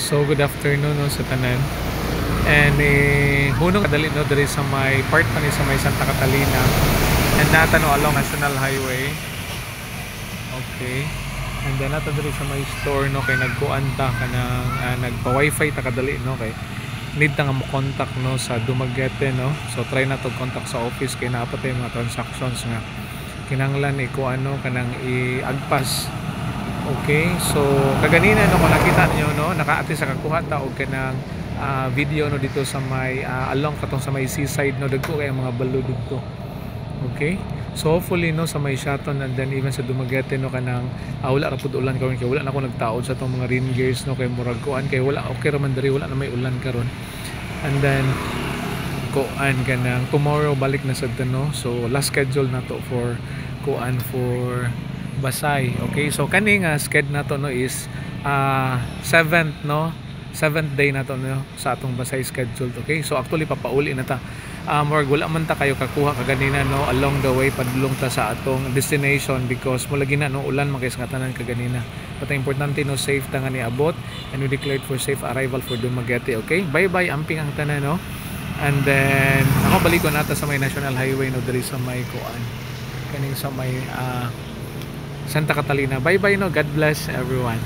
So good afternoon no, sa tanan. And hunong kadali no diri sa may part pa ni sa may Santa Catalina. And nata no along National Highway. Okay. And then nata diri sa may store no kay nagkuanta kanang nagpa-wifi ta kadali no kay need ta nga mo contact no sa Dumaguete no. So try na to contact sa office kay naapatay mga transactions nga kinanglan ikuano kanang iagpas. Okay, so kaganina no kung nakita niyo no, nakaati sa kakuha ta og kanang video no dito sa may along katong sa may seaside no dagko kay mga balo dito. Okay? So hopefully no sa may Shaton and then even sa Dumaguete no kanang wala ra pud ulan karon kay wala na ko nagtaod sa tong mga rain gears no kay murag kuan kay wala okay ra man diri wala na may ulan karon. And then kuan kanang tomorrow balik na sad no. So last schedule na to for kuan for Basay. Okay, so kani nga schedule na to no is 7th no, 7th day na to no sa atong Basay schedule. Okay, so actually papauli na ta. More wala man ta kayo kakuha kaganina no along the way padulong ta sa atong destination because mula gina no ulan makis nga tanan kaganina. But importante no safe ta nga ni abot and we declared for safe arrival for Dumaguete. Okay, bye bye amping ang tanan no. And then ako balik ko nata sa may National Highway no diri sa may kuan kaning sa may Santa Catalina. Bye bye no. God bless everyone.